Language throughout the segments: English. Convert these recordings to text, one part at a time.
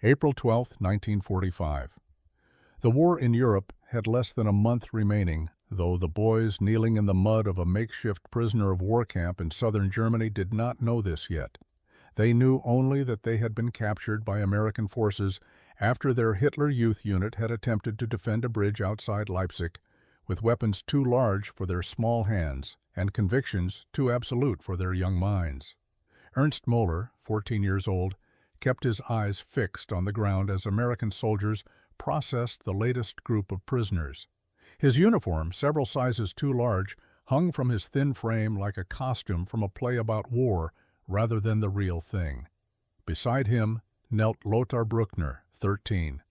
April 12, 1945. The war in Europe had less than a month remaining, though the boys kneeling in the mud of a makeshift prisoner of war camp in southern Germany did not know this yet. They knew only that they had been captured by American forces after their Hitler Youth Unit had attempted to defend a bridge outside Leipzig with weapons too large for their small hands and convictions too absolute for their young minds. Ernst Moeller, 14 years old, kept his eyes fixed on the ground as American soldiers processed the latest group of prisoners. His uniform, several sizes too large, hung from his thin frame like a costume from a play about war rather than the real thing. Beside him knelt Lothar Bruckner, 13,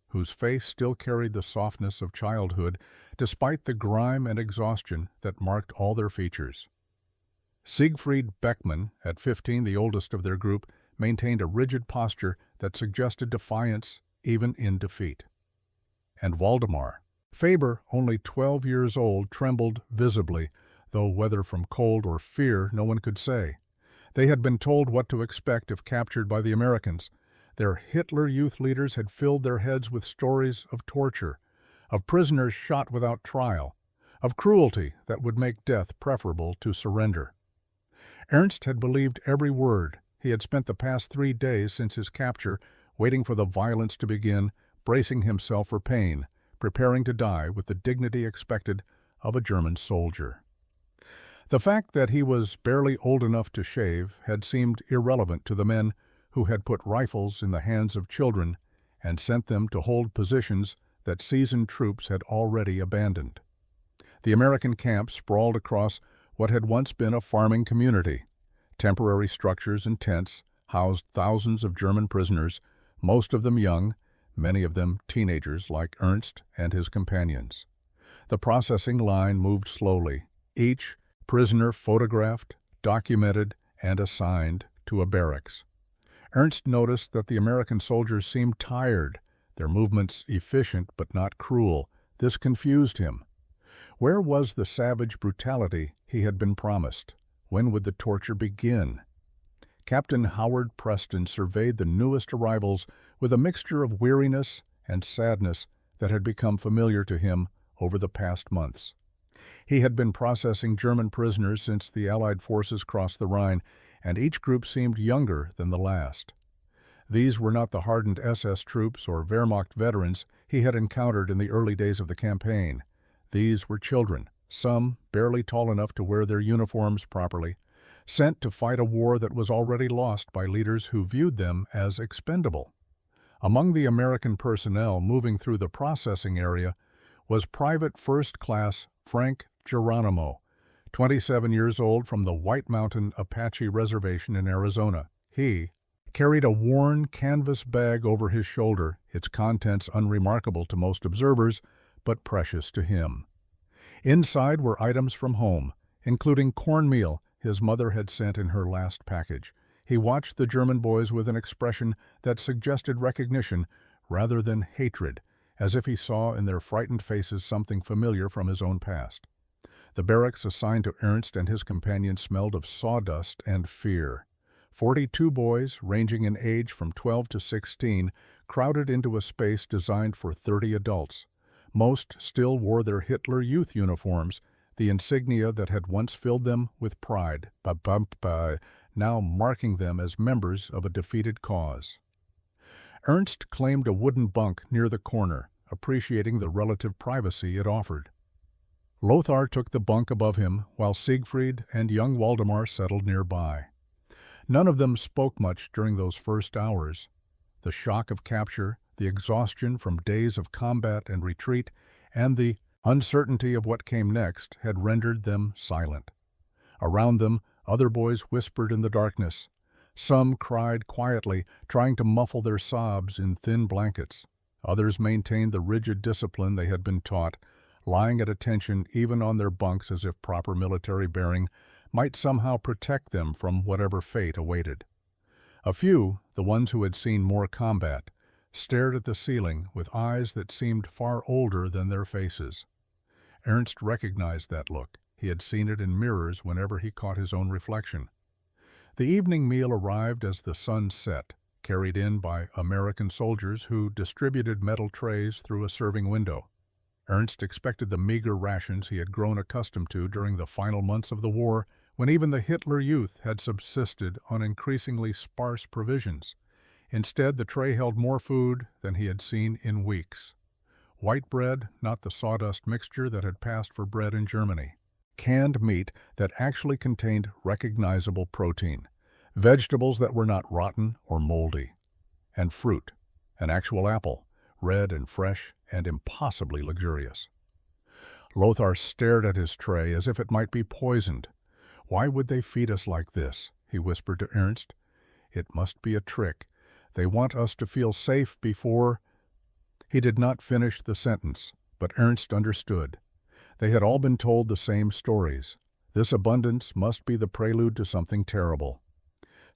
whose face still carried the softness of childhood despite the grime and exhaustion that marked all their features. Siegfried Beckmann, at 15, the oldest of their group, maintained a rigid posture that suggested defiance even in defeat. And Waldemar Faber, only 12 years old, trembled visibly, though whether from cold or fear no one could say. They had been told what to expect if captured by the Americans. Their Hitler Youth leaders had filled their heads with stories of torture, of prisoners shot without trial, of cruelty that would make death preferable to surrender. Ernst had believed every word. He had spent the past 3 days since his capture waiting for the violence to begin, bracing himself for pain, preparing to die with the dignity expected of a German soldier. The fact that he was barely old enough to shave had seemed irrelevant to the men who had put rifles in the hands of children and sent them to hold positions that seasoned troops had already abandoned. The American camp sprawled across what had once been a farming community. Temporary structures and tents housed thousands of German prisoners, most of them young, many of them teenagers like Ernst and his companions. The processing line moved slowly, each prisoner photographed, documented, and assigned to a barracks. Ernst noticed that the American soldiers seemed tired, their movements efficient but not cruel. This confused him. Where was the savage brutality he had been promised? When would the torture begin? Captain Howard Preston surveyed the newest arrivals with a mixture of weariness and sadness that had become familiar to him over the past months. He had been processing German prisoners since the Allied forces crossed the Rhine, and each group seemed younger than the last. These were not the hardened SS troops or Wehrmacht veterans he had encountered in the early days of the campaign. These were children, some barely tall enough to wear their uniforms properly, sent to fight a war that was already lost by leaders who viewed them as expendable. Among the American personnel moving through the processing area was Private First Class Frank Geronimo, 27 years old, from the White Mountain Apache Reservation in Arizona. He carried a worn canvas bag over his shoulder, its contents unremarkable to most observers, but precious to him. Inside were items from home, including cornmeal his mother had sent in her last package. He watched the German boys with an expression that suggested recognition rather than hatred, as if he saw in their frightened faces something familiar from his own past. The barracks assigned to Ernst and his companions smelled of sawdust and fear. 42 boys, ranging in age from 12 to 16, crowded into a space designed for 30 adults. Most still wore their Hitler Youth uniforms, the insignia that had once filled them with pride, now marking them as members of a defeated cause. Ernst claimed a wooden bunk near the corner, appreciating the relative privacy it offered. Lothar took the bunk above him, while Siegfried and young Waldemar settled nearby. None of them spoke much during those first hours. The shock of capture, the exhaustion from days of combat and retreat, and the uncertainty of what came next had rendered them silent. Around them, other boys whispered in the darkness. Some cried quietly, trying to muffle their sobs in thin blankets. Others maintained the rigid discipline they had been taught, lying at attention even on their bunks as if proper military bearing might somehow protect them from whatever fate awaited. A few, the ones who had seen more combat, stared at the ceiling with eyes that seemed far older than their faces. Ernst recognized that look. He had seen it in mirrors whenever he caught his own reflection. The evening meal arrived as the sun set. carried in by American soldiers who distributed metal trays through a serving window. Ernst expected the meager rations he had grown accustomed to during the final months of the war, when even the Hitler Youth had subsisted on increasingly sparse provisions. Instead, the tray held more food than he had seen in weeks. White bread, not the sawdust mixture that had passed for bread in Germany. Canned meat that actually contained recognizable protein. Vegetables that were not rotten or moldy. And fruit, an actual apple, red and fresh and impossibly luxurious. Lothar stared at his tray as if it might be poisoned. "Why would they feed us like this?" he whispered to Ernst. "It must be a trick. They want us to feel safe before—" He did not finish the sentence, but Ernst understood. They had all been told the same stories. This abundance must be the prelude to something terrible.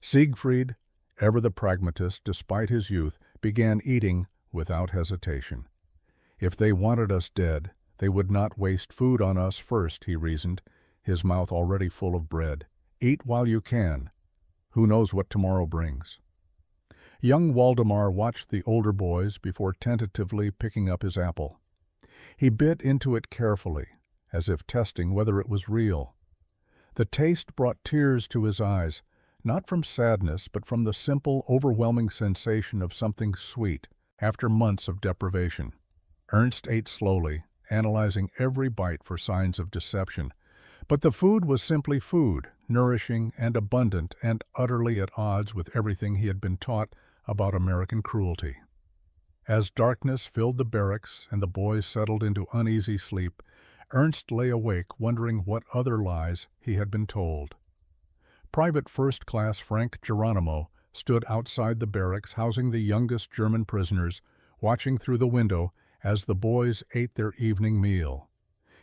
Siegfried, ever the pragmatist despite his youth, began eating without hesitation. If they wanted us dead, they would not waste food on us first, he reasoned, his mouth already full of bread. Eat while you can. Who knows what tomorrow brings? Young Waldemar watched the older boys before tentatively picking up his apple. He bit into it carefully, as if testing whether it was real. The taste brought tears to his eyes, not from sadness, but from the simple, overwhelming sensation of something sweet after months of deprivation. Ernst ate slowly, analyzing every bite for signs of deception. But the food was simply food, nourishing and abundant and utterly at odds with everything he had been taught about American cruelty. As darkness filled the barracks and the boys settled into uneasy sleep, Ernst lay awake wondering what other lies he had been told. Private First Class Frank Geronimo stood outside the barracks housing the youngest German prisoners, watching through the window as the boys ate their evening meal.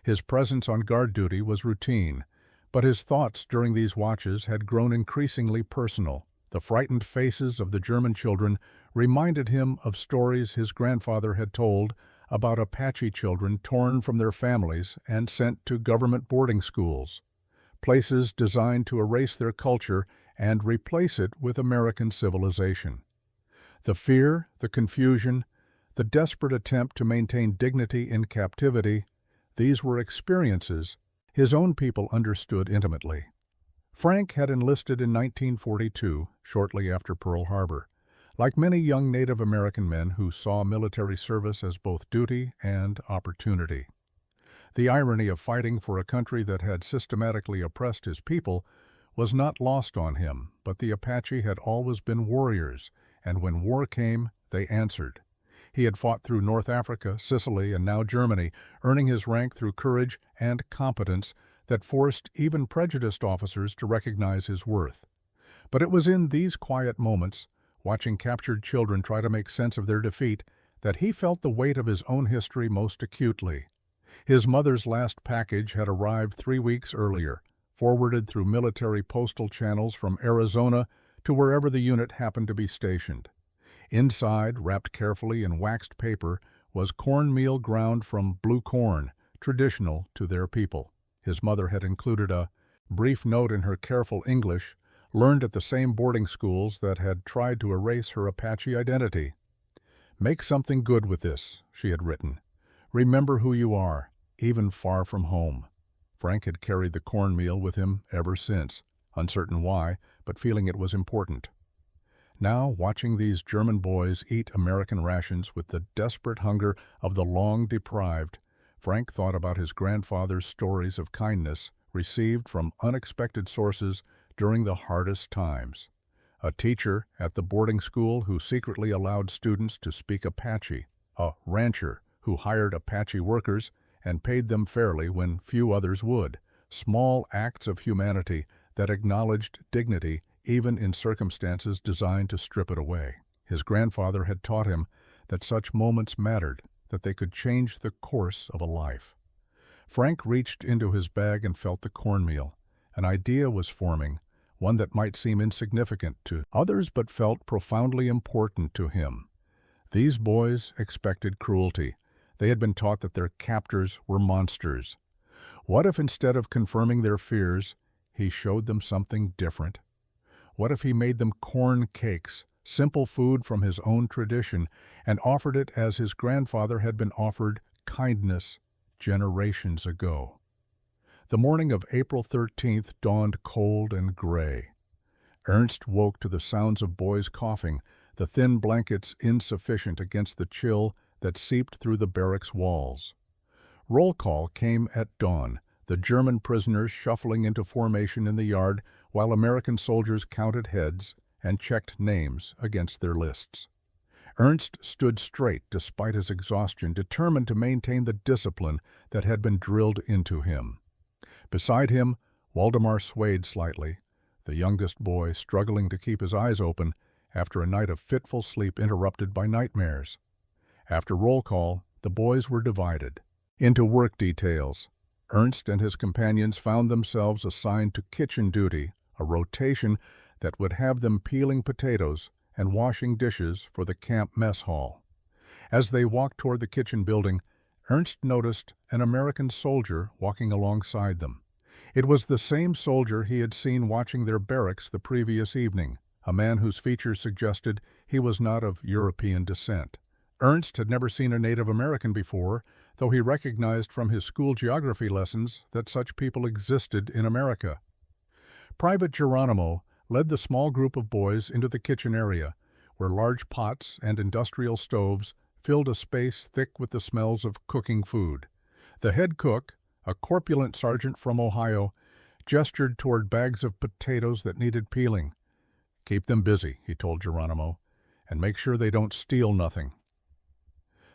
His presence on guard duty was routine, but his thoughts during these watches had grown increasingly personal. The frightened faces of the German children reminded him of stories his grandfather had told about Apache children torn from their families and sent to government boarding schools, places designed to erase their culture and replace it with American civilization. The fear, the confusion, the desperate attempt to maintain dignity in captivity, these were experiences his own people understood intimately. Frank had enlisted in 1942, shortly after Pearl Harbor, like many young Native American men who saw military service as both duty and opportunity. The irony of fighting for a country that had systematically oppressed his people was not lost on him, but the Apache had always been warriors, and when war came, they answered. He had fought through North Africa, Sicily, and now Germany, earning his rank through courage and competence that forced even prejudiced officers to recognize his worth. But it was in these quiet moments, watching captured children try to make sense of their defeat, that he felt the weight of his own history most acutely. His mother's last package had arrived 3 weeks earlier, forwarded through military postal channels from Arizona to wherever the unit happened to be stationed. Inside, wrapped carefully in waxed paper, was cornmeal ground from blue corn, traditional to their people. His mother had included a brief note in her careful English, learned at the same boarding schools that had tried to erase her Apache identity. "Make something good with this," she had written. "Remember who you are, even far from home." Frank had carried the cornmeal with him ever since, uncertain why, but feeling it was important. Now, watching these German boys eat American rations with the desperate hunger of the long-deprived, Frank thought about his grandfather's stories of kindness received from unexpected sources during the hardest times. A teacher at the boarding school who secretly allowed students to speak Apache, a rancher who hired Apache workers and paid them fairly when few others would, small acts of humanity that acknowledged dignity even in circumstances designed to strip it away. His grandfather had taught him that such moments mattered, that they could change the course of a life. Frank reached into his bag and felt the cornmeal. An idea was forming, one that might seem insignificant to others but felt profoundly important to him. These boys expected cruelty. They had been taught that their captors were monsters. What if instead of confirming their fears, he showed them something different? What if he made them corn cakes, simple food from his own tradition, and offered it as his grandfather had been offered kindness generations ago. The morning of April 13th dawned cold and gray. Ernst woke to the sounds of boys coughing, the thin blankets insufficient against the chill that seeped through the barracks walls. Roll call came at dawn, the German prisoners shuffling into formation in the yard while American soldiers counted heads and checked names against their lists. Ernst stood straight despite his exhaustion, determined to maintain the discipline that had been drilled into him. Beside him, Waldemar swayed slightly, the youngest boy struggling to keep his eyes open after a night of fitful sleep interrupted by nightmares. After roll call, the boys were divided into work details. Ernst and his companions found themselves assigned to kitchen duty, a rotation that would have them peeling potatoes and washing dishes for the camp mess hall. As they walked toward the kitchen building, Ernst noticed an American soldier walking alongside them. It was the same soldier he had seen watching their barracks the previous evening, a man whose features suggested he was not of European descent. Ernst had never seen a Native American before, though he recognized from his school geography lessons that such people existed in America. Private Geronimo led the small group of boys into the kitchen area, where large pots and industrial stoves filled a space thick with the smells of cooking food. The head cook, a corpulent sergeant from Ohio, gestured toward bags of potatoes that needed peeling. "Keep them busy," he told Geronimo, "and make sure they don't steal nothing."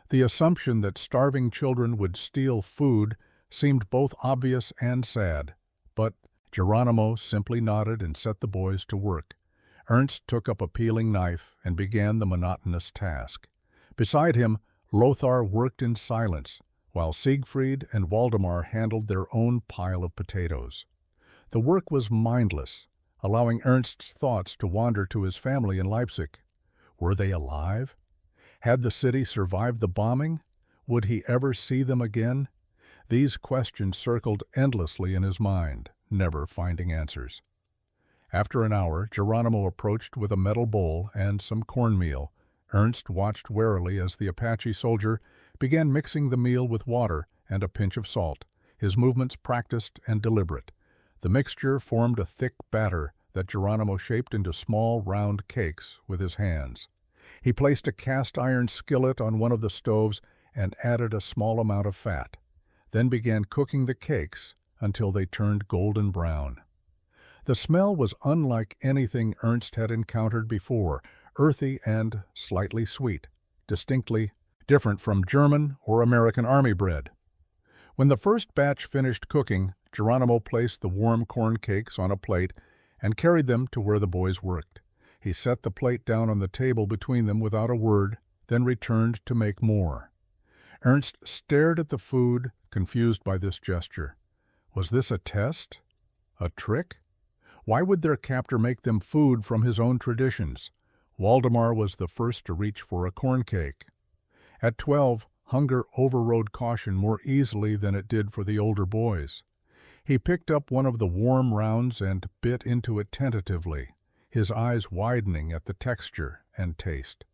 The assumption that starving children would steal food seemed both obvious and sad, but Geronimo simply nodded and set the boys to work. Ernst took up a peeling knife and began the monotonous task. Beside him, Lothar worked in silence, while Siegfried and Waldemar handled their own pile of potatoes. The work was mindless, allowing Ernst's thoughts to wander to his family in Leipzig. Were they alive? Had the city survived the bombing? Would he ever see them again? These questions circled endlessly in his mind, never finding answers. After an hour, Geronimo approached with a metal bowl and some cornmeal. Ernst watched warily as the Apache soldier began mixing the meal with water and a pinch of salt, his movements practiced and deliberate. The mixture formed a thick batter that Geronimo shaped into small, round cakes with his hands. He placed a cast-iron skillet on one of the stoves and added a small amount of fat, then began cooking the cakes until they turned golden brown. The smell was unlike anything Ernst had encountered before, earthy and slightly sweet, distinctly different from German or American army bread. When the first batch finished cooking, Geronimo placed the warm corn cakes on a plate and carried them to where the boys worked. He set the plate down on the table between them without a word, then returned to make more. Ernst stared at the food, confused by this gesture. Was this a test? A trick? Why would their captor make them food from his own traditions? Waldemar was the first to reach for a corn cake. At 12, hunger overrode caution more easily than it did for the older boys. He picked up one of the warm rounds and bit into it tentatively, his eyes widening at the texture and taste.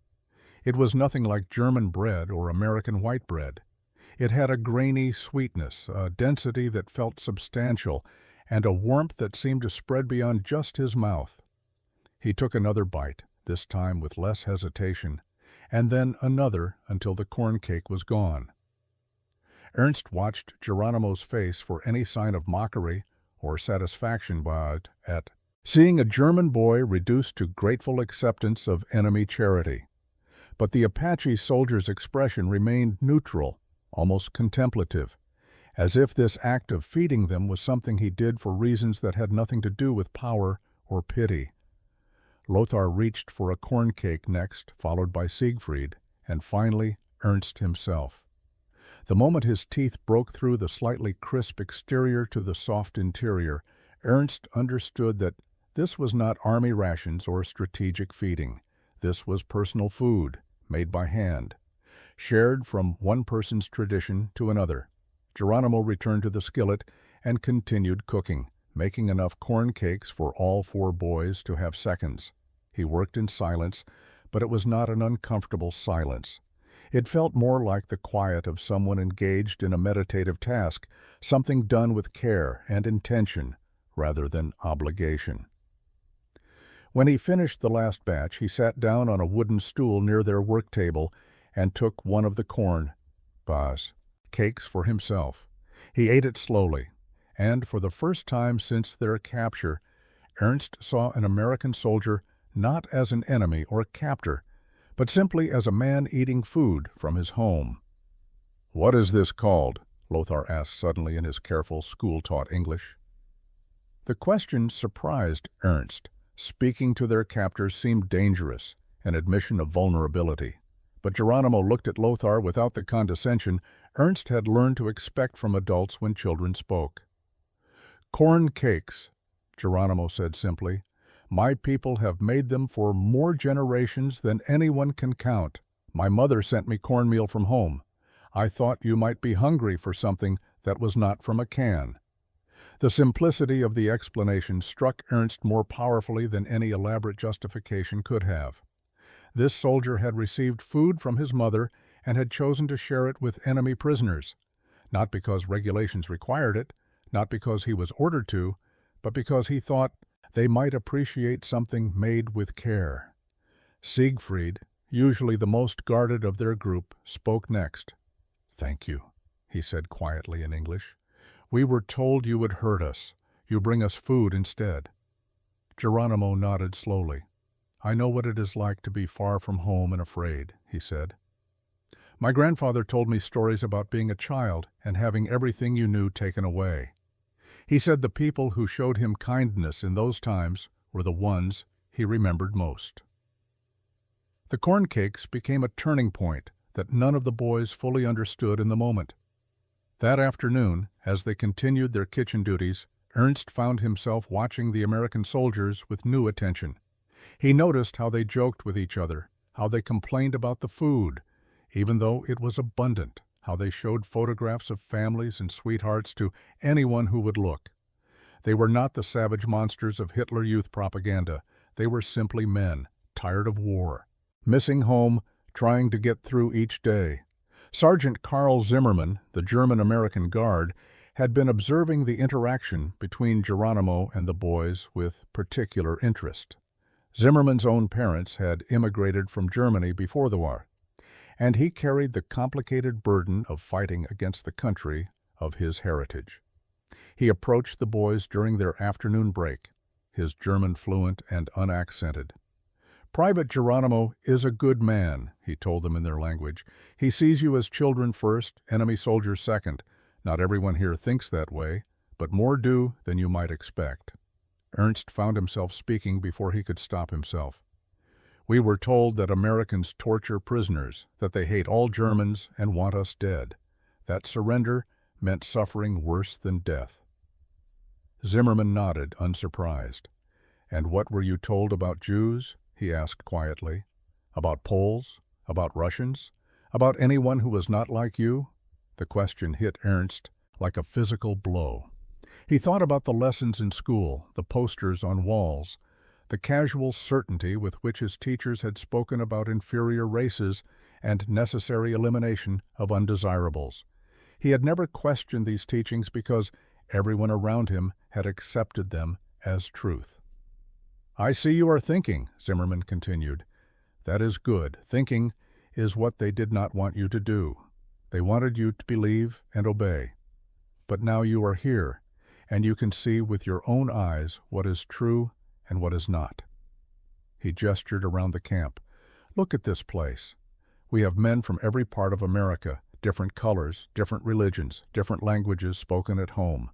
It was nothing like German bread or American white bread. It had a grainy sweetness, a density that felt substantial, and a warmth that seemed to spread beyond just his mouth. He took another bite, this time with less hesitation, and then another until the corn cake was gone. Ernst watched Geronimo's face for any sign of mockery or satisfaction at seeing a German boy reduced to grateful acceptance of enemy charity. But the Apache soldier's expression remained neutral, almost contemplative, as if this act of feeding them was something he did for reasons that had nothing to do with power or pity. Lothar reached for a corn cake next, followed by Siegfried, and finally Ernst himself. The moment his teeth broke through the slightly crisp exterior to the soft interior, Ernst understood that this was not army rations or strategic feeding. This was personal food, made by hand, shared from one person's tradition to another. Geronimo returned to the skillet and continued cooking, making enough corn cakes for all 4 boys to have seconds. He worked in silence, but it was not an uncomfortable silence. It felt more like the quiet of someone engaged in a meditative task, something done with care and intention rather than obligation. When he finished the last batch, he sat down on a wooden stool near their work table and took one of the corn cakes for himself. He ate it slowly, and for the first time since their capture, Ernst saw an American soldier not as an enemy or captor, but simply as a man eating food from his home. "What is this called?" Lothar asked suddenly in his careful, school-taught English. The question surprised Ernst. Speaking to their captors seemed dangerous, an admission of vulnerability. But Geronimo looked at Lothar without the condescension Ernst had learned to expect from adults when children spoke. "Corn cakes," Geronimo said simply. "My people have made them for more generations than anyone can count. My mother sent me cornmeal from home. I thought you might be hungry for something that was not from a can." The simplicity of the explanation struck Ernst more powerfully than any elaborate justification could have. This soldier had received food from his mother and had chosen to share it with enemy prisoners, not because regulations required it, not because he was ordered to, but because he thought they might appreciate something made with care. Siegfried, usually the most guarded of their group, spoke next. "Thank you," he said quietly in English. "We were told you would hurt us. You bring us food instead." Geronimo nodded slowly. "I know what it is like to be far from home and afraid," he said. "My grandfather told me stories about being a child and having everything you knew taken away. He said the people who showed him kindness in those times were the ones he remembered most." The corn cakes became a turning point that none of the boys fully understood in the moment. That afternoon, as they continued their kitchen duties, Ernst found himself watching the American soldiers with new attention. He noticed how they joked with each other, how they complained about the food, even though it was abundant, how they showed photographs of families and sweethearts to anyone who would look. They were not the savage monsters of Hitler Youth propaganda. They were simply men, tired of war, missing home, trying to get through each day. Sergeant Karl Zimmermann, the German-American Guard, had been observing the interaction between Geronimo and the boys with particular interest. Zimmermann's own parents had immigrated from Germany before the war, and he carried the complicated burden of fighting against the country of his heritage. He approached the boys during their afternoon break, his German fluent and unaccented. "Private Geronimo is a good man," he told them in their language. "He sees you as children first, enemy soldiers second. Not everyone here thinks that way, but more do than you might expect." Ernst found himself speaking before he could stop himself. "We were told that Americans torture prisoners, that they hate all Germans and want us dead. That surrender meant suffering worse than death." Zimmermann nodded, unsurprised. "And what were you told about Jews?" he asked quietly. "About Poles? About Russians? About anyone who was not like you?" The question hit Ernst like a physical blow. He thought about the lessons in school, the posters on walls, the casual certainty with which his teachers had spoken about inferior races and necessary elimination of undesirables. He had never questioned these teachings because everyone around him had accepted them as truth. "I see you are thinking," Zimmermann continued. "That is good. Thinking is what they did not want you to do. They wanted you to believe and obey. But now you are here, and you can see with your own eyes what is true and what is not." He gestured around the camp. "Look at this place. We have men from every part of America, different colors, different religions, different languages spoken at home.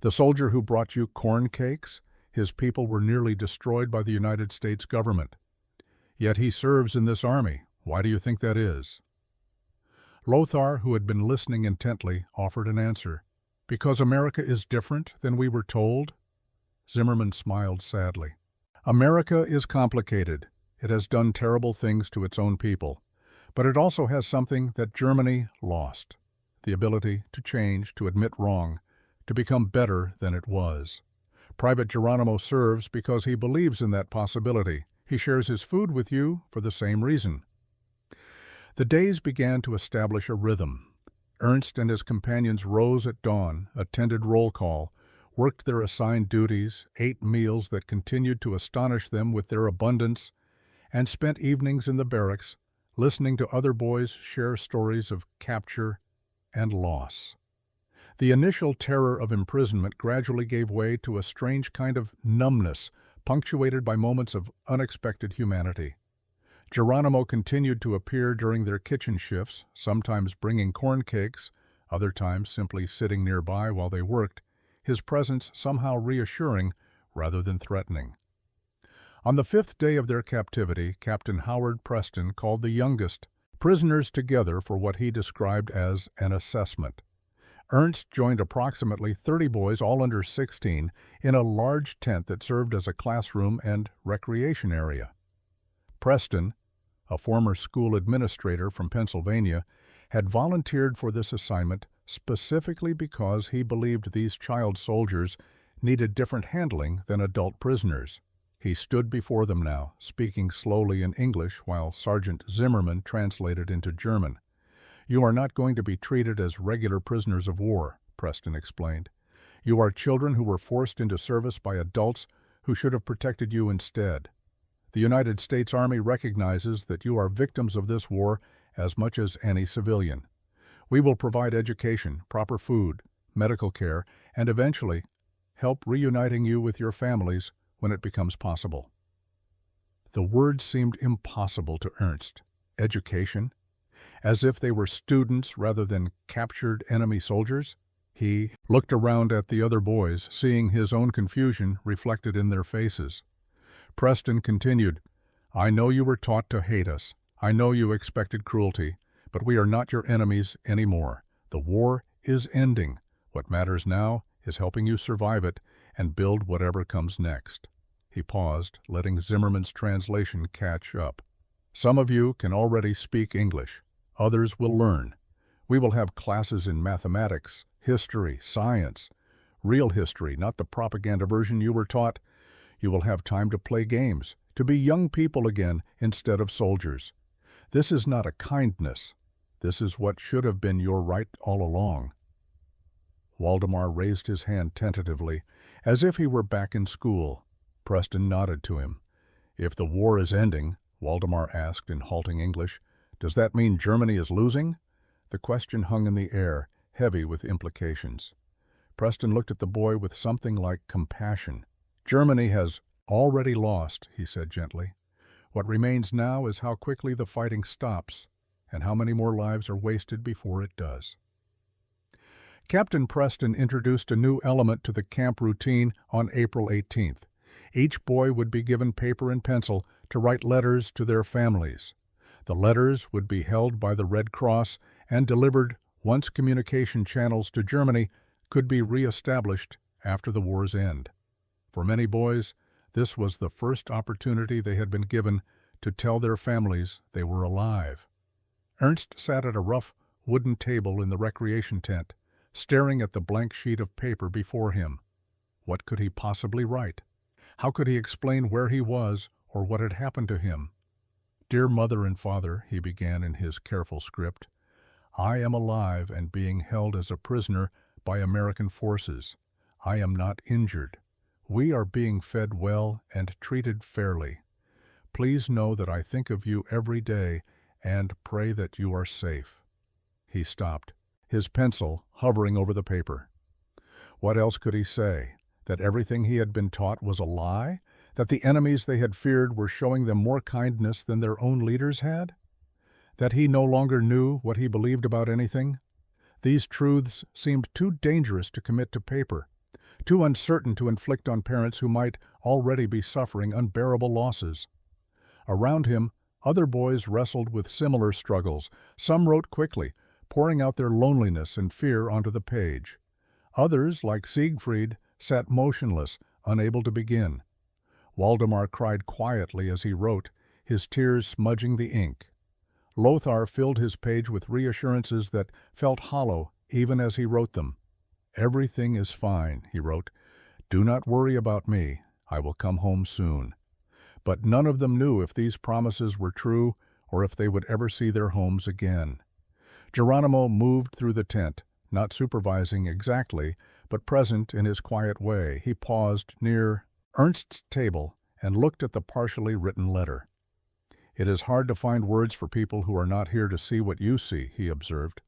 The soldier who brought you corn cakes, his people were nearly destroyed by the United States government. Yet he serves in this army. Why do you think that is?" Lothar, who had been listening intently, offered an answer. "Because America is different than we were told?" Zimmermann smiled sadly. "America is complicated. It has done terrible things to its own people. But it also has something that Germany lost: the ability to change, to admit wrong, to become better than it was. Private Geronimo serves because he believes in that possibility. He shares his food with you for the same reason. The days began to establish a rhythm. Ernst and his companions rose at dawn, attended roll call, worked their assigned duties, ate meals that continued to astonish them with their abundance, and spent evenings in the barracks listening to other boys share stories of capture and loss. The initial terror of imprisonment gradually gave way to a strange kind of numbness, punctuated by moments of unexpected humanity. Geronimo continued to appear during their kitchen shifts, sometimes bringing corn cakes, other times simply sitting nearby while they worked, his presence somehow reassuring rather than threatening. On the 5th day of their captivity, Captain Howard Preston called the youngest prisoners together for what he described as an assessment. Ernst joined approximately 30 boys, all under 16, in a large tent that served as a classroom and recreation area. Preston, a former school administrator from Pennsylvania, had volunteered for this assignment specifically because he believed these child soldiers needed different handling than adult prisoners. He stood before them now, speaking slowly in English while Sergeant Zimmerman translated into German. "You are not going to be treated as regular prisoners of war," Preston explained. "You are children who were forced into service by adults who should have protected you instead. The United States Army recognizes that you are victims of this war as much as any civilian. We will provide education, proper food, medical care, and eventually help reuniting you with your families when it becomes possible." The words seemed impossible to Ernst. Education? As if they were students rather than captured enemy soldiers? He looked around at the other boys, seeing his own confusion reflected in their faces. Preston continued, "I know you were taught to hate us. I know you expected cruelty, but we are not your enemies anymore. The war is ending. What matters now is helping you survive it and build whatever comes next." He paused, letting Zimmerman's translation catch up. "Some of you can already speak English. Others will learn. We will have classes in mathematics, history, science, real history, not the propaganda version you were taught. You will have time to play games, to be young people again instead of soldiers. This is not a kindness. This is what should have been your right all along." Waldemar raised his hand tentatively, as if he were back in school. Preston nodded to him. "If the war is ending," Waldemar asked in halting English, "does that mean Germany is losing?" The question hung in the air, heavy with implications. Preston looked at the boy with something like compassion. "Germany has already lost," he said gently. "What remains now is how quickly the fighting stops, and how many more lives are wasted before it does." Captain Preston introduced a new element to the camp routine on April 18th. Each boy would be given paper and pencil to write letters to their families. The letters would be held by the Red Cross and delivered once communication channels to Germany could be re-established after the war's end. For many boys, this was the first opportunity they had been given to tell their families they were alive. Ernst sat at a rough wooden table in the recreation tent, staring at the blank sheet of paper before him. What could he possibly write? How could he explain where he was or what had happened to him? "Dear Mother and Father," he began in his careful script, "I am alive and being held as a prisoner by American forces. I am not injured. We are being fed well and treated fairly. Please know that I think of you every day and pray that you are safe." He stopped, his pencil hovering over the paper. What else could he say? That everything he had been taught was a lie? That the enemies they had feared were showing them more kindness than their own leaders had? That he no longer knew what he believed about anything? These truths seemed too dangerous to commit to paper, too uncertain to inflict on parents who might already be suffering unbearable losses. Around him, other boys wrestled with similar struggles. Some wrote quickly, pouring out their loneliness and fear onto the page. Others, like Siegfried, sat motionless, unable to begin. Waldemar cried quietly as he wrote, his tears smudging the ink. Lothar filled his page with reassurances that felt hollow even as he wrote them. "Everything is fine," he wrote. "Do not worry about me. I will come home soon." but none of them knew if these promises were true or if they would ever see their homes again. Geronimo moved through the tent, not supervising exactly, but present in his quiet way. He paused near Ernst's table and looked at the partially written letter. "It is hard to find words for people who are not here to see what you see," he observed.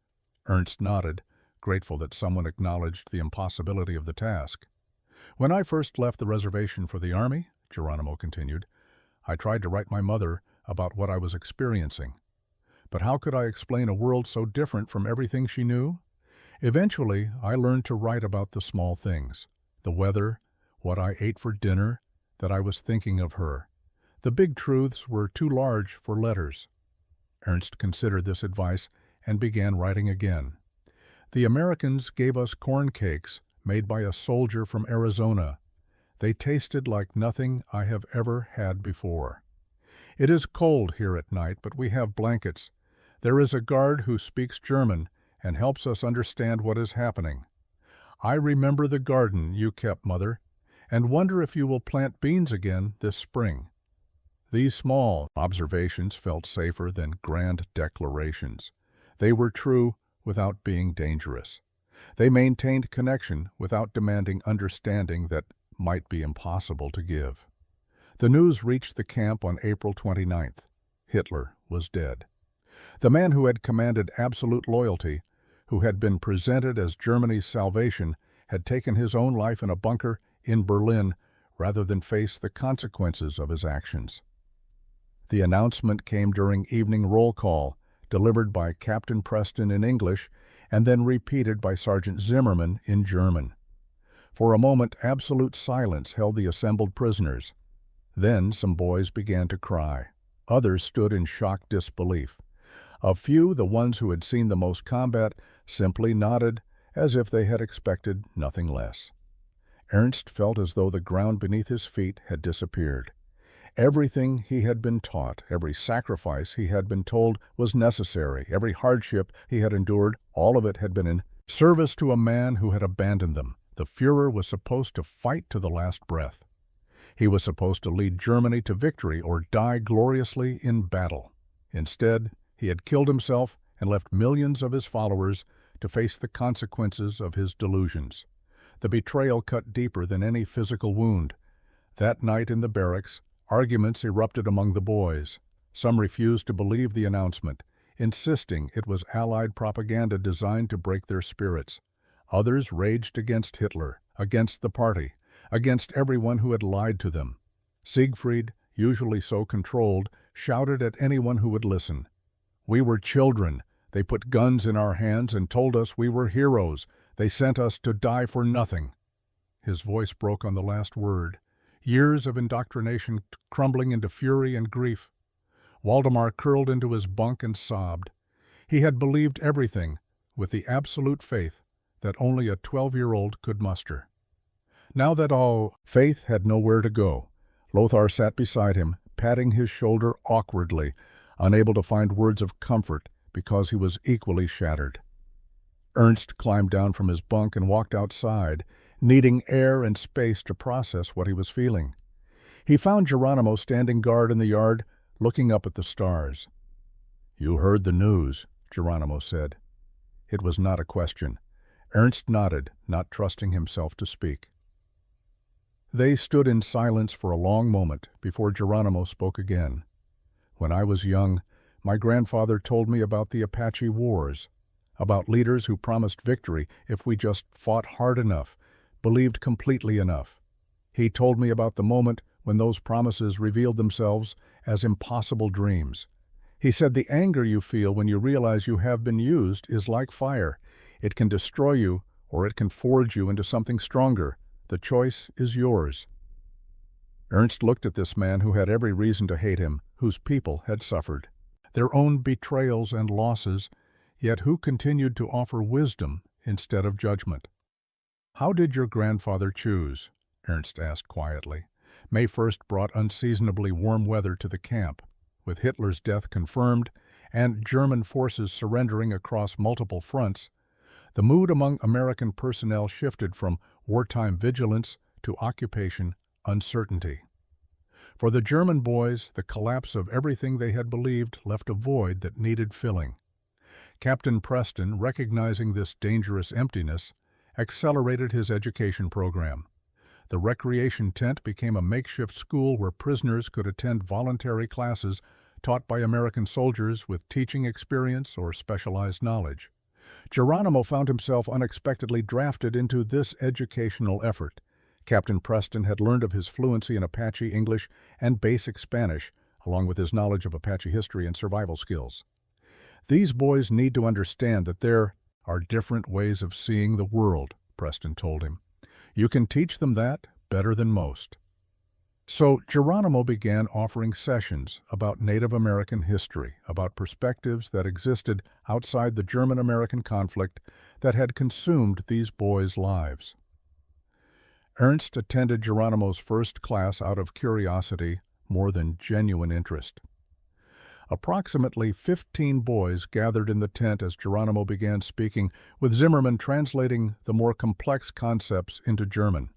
Ernst nodded, grateful that someone acknowledged the impossibility of the task. "When I first left the reservation for the Army," Geronimo continued, "I tried to write my mother about what I was experiencing. But how could I explain a world so different from everything she knew? Eventually, I learned to write about the small things, the weather, what I ate for dinner, that I was thinking of her. The big truths were too large for letters." Ernst considered this advice and began writing again. "The Americans gave us corn cakes made by a soldier from Arizona. They tasted like nothing I have ever had before. It is cold here at night, but we have blankets. There is a guard who speaks German and helps us understand what is happening. I remember the garden you kept, Mother, and wonder if you will plant beans again this spring." These small observations felt safer than grand declarations. They were true without being dangerous. They maintained connection without demanding understanding that might be impossible to give. The news reached the camp on April 29th. Hitler was dead. The man who had commanded absolute loyalty, who had been presented as Germany's salvation, had taken his own life in a bunker in Berlin rather than face the consequences of his actions. The announcement came during evening roll call, delivered by Captain Preston in English and then repeated by Sergeant Zimmerman in German. For a moment, absolute silence held the assembled prisoners. Then some boys began to cry. Others stood in shocked disbelief. A few, the ones who had seen the most combat, simply nodded as if they had expected nothing less. Ernst felt as though the ground beneath his feet had disappeared. Everything he had been taught, every sacrifice he had been told was necessary, every hardship he had endured, all of it had been in service to a man who had abandoned them. The Führer was supposed to fight to the last breath. He was supposed to lead Germany to victory or die gloriously in battle. Instead, he had killed himself and left millions of his followers to face the consequences of his delusions. The betrayal cut deeper than any physical wound. That night in the barracks, arguments erupted among the boys. Some refused to believe the announcement, insisting it was Allied propaganda designed to break their spirits. Others raged against Hitler, against the party, against everyone who had lied to them. Siegfried, usually so controlled, shouted at anyone who would listen. "We were children. They put guns in our hands and told us we were heroes. They sent us to die for nothing." His voice broke on the last word. Years of indoctrination crumbling into fury and grief. Waldemar curled into his bunk and sobbed. He had believed everything with the absolute faith that only a 12-year-old could muster. Now that all faith had nowhere to go, Lothar sat beside him, patting his shoulder awkwardly, unable to find words of comfort because he was equally shattered. Ernst climbed down from his bunk and walked outside, needing air and space to process what he was feeling. He found Geronimo standing guard in the yard, looking up at the stars. "You heard the news," Geronimo said. It was not a question. Ernst nodded, not trusting himself to speak. They stood in silence for a long moment before Geronimo spoke again. "When I was young, my grandfather told me about the Apache wars, about leaders who promised victory if we just fought hard enough, believed completely enough. He told me about the moment when those promises revealed themselves as impossible dreams. He said the anger you feel when you realize you have been used is like fire. It can destroy you, or it can forge you into something stronger. The choice is yours." Ernst looked at this man who had every reason to hate him, whose people had suffered their own betrayals and losses, yet who continued to offer wisdom instead of judgment. "How did your grandfather choose?" Ernst asked quietly. May 1st brought unseasonably warm weather to the camp. With Hitler's death confirmed and German forces surrendering across multiple fronts, the mood among American personnel shifted from wartime vigilance to occupation uncertainty. For the German boys, the collapse of everything they had believed left a void that needed filling. Captain Preston, recognizing this dangerous emptiness, accelerated his education program. The recreation tent became a makeshift school where prisoners could attend voluntary classes taught by American soldiers with teaching experience or specialized knowledge. Geronimo found himself unexpectedly drafted into this educational effort. Captain Preston had learned of his fluency in Apache English and basic Spanish, along with his knowledge of Apache history and survival skills. "These boys need to understand that there are different ways of seeing the world," Preston told him. "You can teach them that better than most." So Geronimo began offering sessions about Native American history, about perspectives that existed outside the German-American conflict that had consumed these boys' lives. Ernst attended Geronimo's first class out of curiosity more than genuine interest. Approximately 15 boys gathered in the tent as Geronimo began speaking, with Zimmerman translating the more complex concepts into German.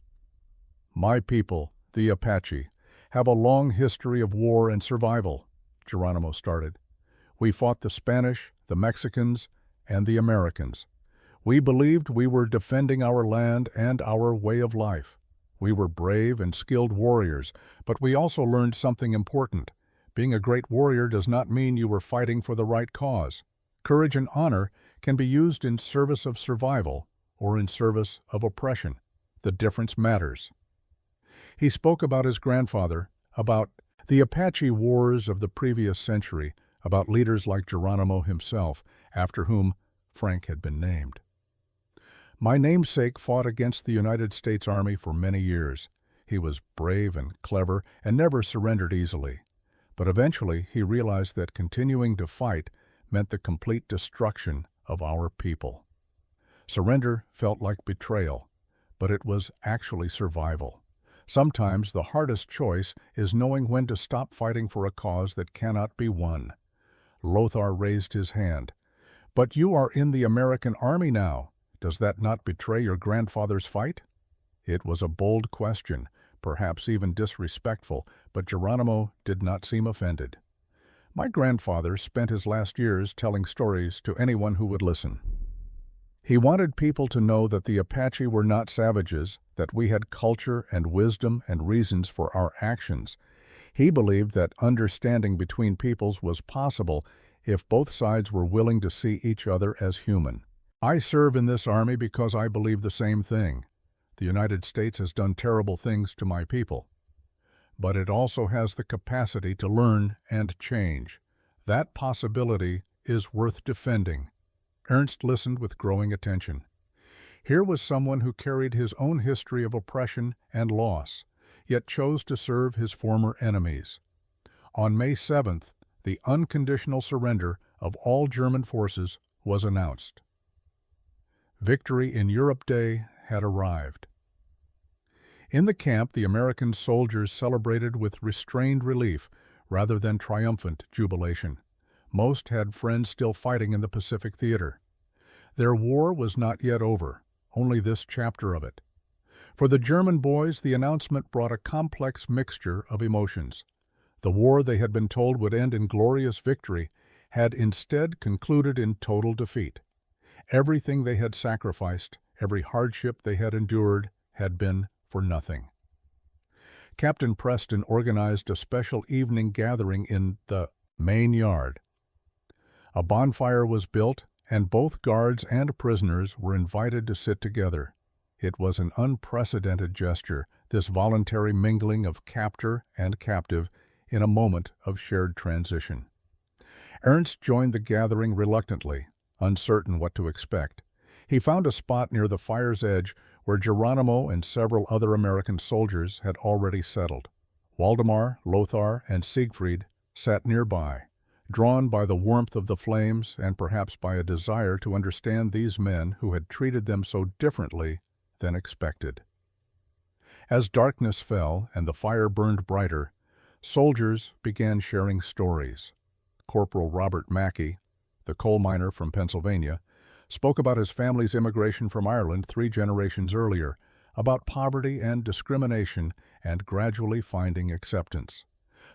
"My people, the Apache, have a long history of war and survival," Geronimo started. "We fought the Spanish, the Mexicans, and the Americans. We believed we were defending our land and our way of life. We were brave and skilled warriors, but we also learned something important. Being a great warrior does not mean you were fighting for the right cause. Courage and honor can be used in service of survival or in service of oppression. The difference matters." He spoke about his grandfather, about the Apache wars of the previous century, about leaders like Geronimo himself, after whom Frank had been named. "My namesake fought against the United States Army for many years. He was brave and clever and never surrendered easily. But eventually he realized that continuing to fight meant the complete destruction of our people. Surrender felt like betrayal, but it was actually survival. Sometimes the hardest choice is knowing when to stop fighting for a cause that cannot be won." Lothar raised his hand. "But you are in the American Army now. Does that not betray your grandfather's fight?" It was a bold question, perhaps even disrespectful, but Geronimo did not seem offended. "My grandfather spent his last years telling stories to anyone who would listen. He wanted people to know that the Apache were not savages, that we had culture and wisdom and reasons for our actions. He believed that understanding between peoples was possible if both sides were willing to see each other as human. I serve in this army because I believe the same thing. The United States has done terrible things to my people. But it also has the capacity to learn and change. That possibility is worth defending." Ernst listened with growing attention. Here was someone who carried his own history of oppression and loss, yet chose to serve his former enemies. On May 7th, the unconditional surrender of all German forces was announced. Victory in Europe Day had arrived. In the camp, the American soldiers celebrated with restrained relief rather than triumphant jubilation. Most had friends still fighting in the Pacific Theater. Their war was not yet over, only this chapter of it. For the German boys, the announcement brought a complex mixture of emotions. The war they had been told would end in glorious victory had instead concluded in total defeat. Everything they had sacrificed, every hardship they had endured, had been for nothing. Captain Preston organized a special evening gathering in the main yard. A bonfire was built, and both guards and prisoners were invited to sit together. It was an unprecedented gesture, this voluntary mingling of captor and captive in a moment of shared transition. Ernst joined the gathering reluctantly, uncertain what to expect. He found a spot near the fire's edge where Geronimo and several other American soldiers had already settled. Waldemar, Lothar, and Siegfried sat nearby, drawn by the warmth of the flames and perhaps by a desire to understand these men who had treated them so differently than expected. As darkness fell and the fire burned brighter, soldiers began sharing stories. Corporal Robert Mackey, the coal miner from Pennsylvania, spoke about his family's immigration from Ireland 3 generations earlier, about poverty and discrimination, and gradually finding acceptance.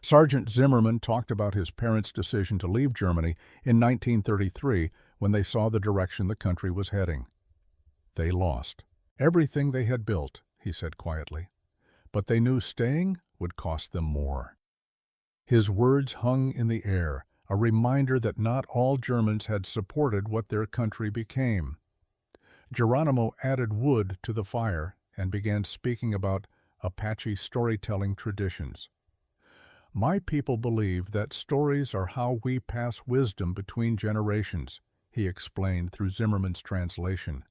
Sergeant Zimmerman talked about his parents' decision to leave Germany in 1933 when they saw the direction the country was heading. They lost everything they had built, he said quietly, but they knew staying would cost them more. His words hung in the air, a reminder that not all Germans had supported what their country became. Geronimo added wood to the fire and began speaking about Apache storytelling traditions. "My people believe that stories are how we pass wisdom between generations," he explained through Zimmerman's translation.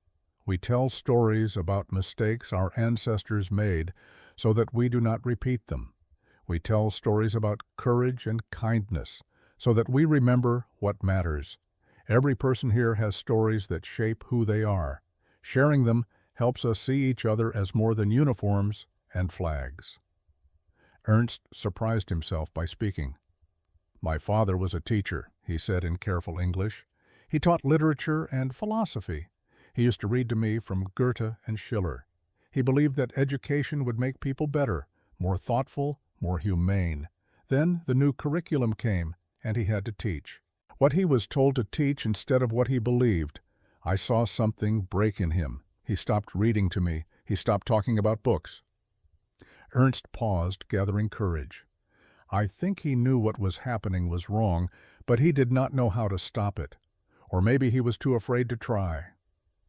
"We tell stories about mistakes our ancestors made so that we do not repeat them. We tell stories about courage and kindness so that we remember what matters. Every person here has stories that shape who they are. Sharing them helps us see each other as more than uniforms and flags." Ernst surprised himself by speaking. "My father was a teacher," he said in careful English. "He taught literature and philosophy. He used to read to me from Goethe and Schiller. He believed that education would make people better, more thoughtful, more humane. Then the new curriculum came, and he had to teach. What he was told to teach instead of what he believed. I saw something break in him. He stopped reading to me. He stopped talking about books." Ernst paused, gathering courage. I think he knew what was happening was wrong, but he did not know how to stop it. Or maybe he was too afraid to try.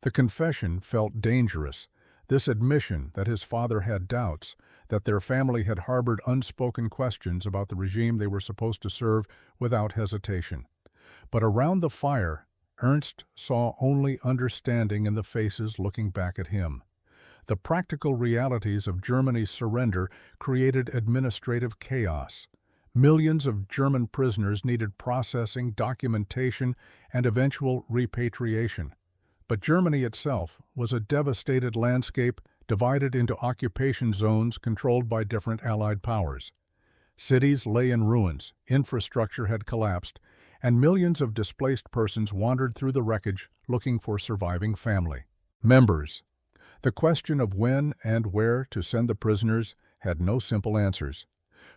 The confession felt dangerous, this admission that his father had doubts, that their family had harbored unspoken questions about the regime they were supposed to serve without hesitation. But around the fire, Ernst saw only understanding in the faces looking back at him. The practical realities of Germany's surrender created administrative chaos. Millions of German prisoners needed processing, documentation, and eventual repatriation. But Germany itself was a devastated landscape divided into occupation zones controlled by different Allied powers. Cities lay in ruins, infrastructure had collapsed, and millions of displaced persons wandered through the wreckage looking for surviving family members. The question of when and where to send the prisoners had no simple answers.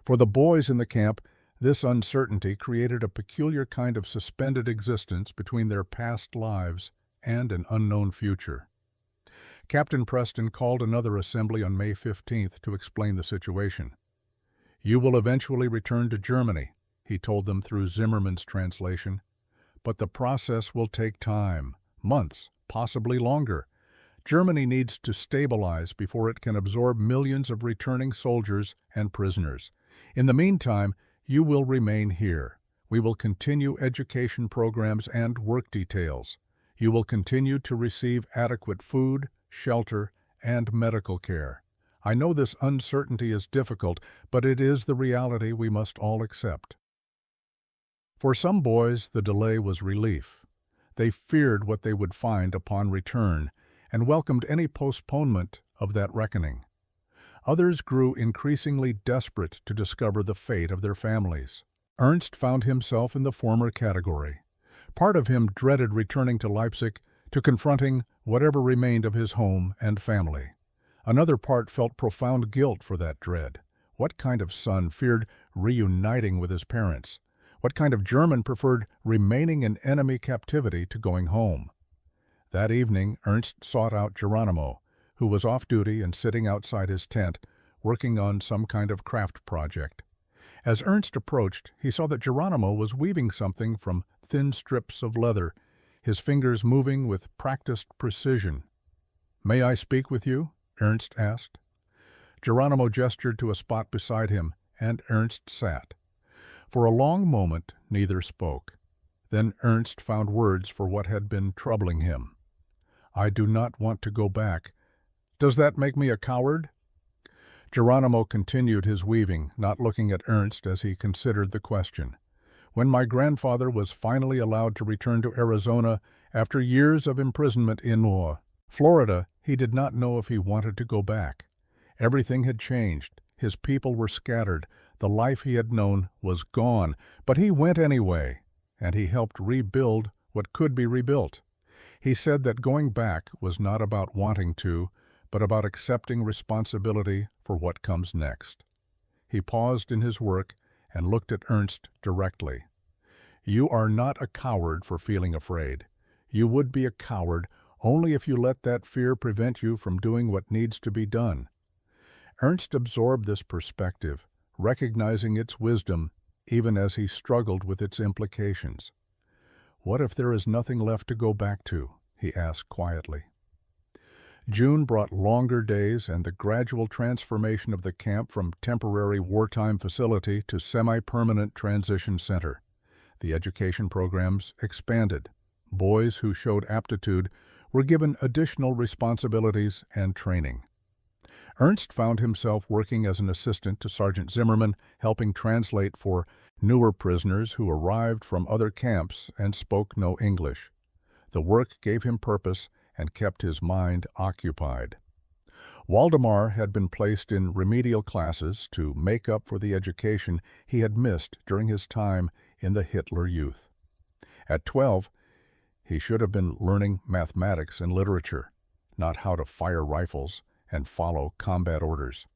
For the boys in the camp, this uncertainty created a peculiar kind of suspended existence between their past lives and an unknown future. Captain Preston called another assembly on May 15th to explain the situation. "You will eventually return to Germany," he told them through Zimmerman's translation. "But the process will take time, months, possibly longer. Germany needs to stabilize before it can absorb millions of returning soldiers and prisoners. In the meantime, you will remain here. We will continue education programs and work details. You will continue to receive adequate food, shelter, and medical care. I know this uncertainty is difficult, but it is the reality we must all accept." For some boys, the delay was relief. They feared what they would find upon return and welcomed any postponement of that reckoning. Others grew increasingly desperate to discover the fate of their families. Ernst found himself in the former category. Part of him dreaded returning to Leipzig, to confronting whatever remained of his home and family. Another part felt profound guilt for that dread. What kind of son feared reuniting with his parents? What kind of German preferred remaining in enemy captivity to going home? That evening, Ernst sought out Geronimo, who was off duty and sitting outside his tent, working on some kind of craft project. As Ernst approached, he saw that Geronimo was weaving something from thin strips of leather, his fingers moving with practiced precision. "May I speak with you?" Ernst asked. Geronimo gestured to a spot beside him, and Ernst sat. For a long moment, neither spoke. Then Ernst found words for what had been troubling him. "I do not want to go back. Does that make me a coward?" Geronimo continued his weaving, not looking at Ernst as he considered the question. "When my grandfather was finally allowed to return to Arizona after years of imprisonment in Florida, he did not know if he wanted to go back. Everything had changed. His people were scattered. The life he had known was gone. But he went anyway, and he helped rebuild what could be rebuilt. He said that going back was not about wanting to, but about accepting responsibility for what comes next. He paused in his work and looked at Ernst directly. "You are not a coward for feeling afraid. You would be a coward only if you let that fear prevent you from doing what needs to be done." Ernst absorbed this perspective, recognizing its wisdom even as he struggled with its implications. "What if there is nothing left to go back to?" he asked quietly. June brought longer days and the gradual transformation of the camp from temporary wartime facility to semi-permanent transition center. The education programs expanded. Boys who showed aptitude were given additional responsibilities and training. Ernst found himself working as an assistant to Sergeant Zimmerman, helping translate for newer prisoners who arrived from other camps and spoke no English. The work gave him purpose and kept his mind occupied. Waldemar had been placed in remedial classes to make up for the education he had missed during his time in the Hitler Youth. At 12, he should have been learning mathematics and literature, not how to fire rifles and follow combat orders.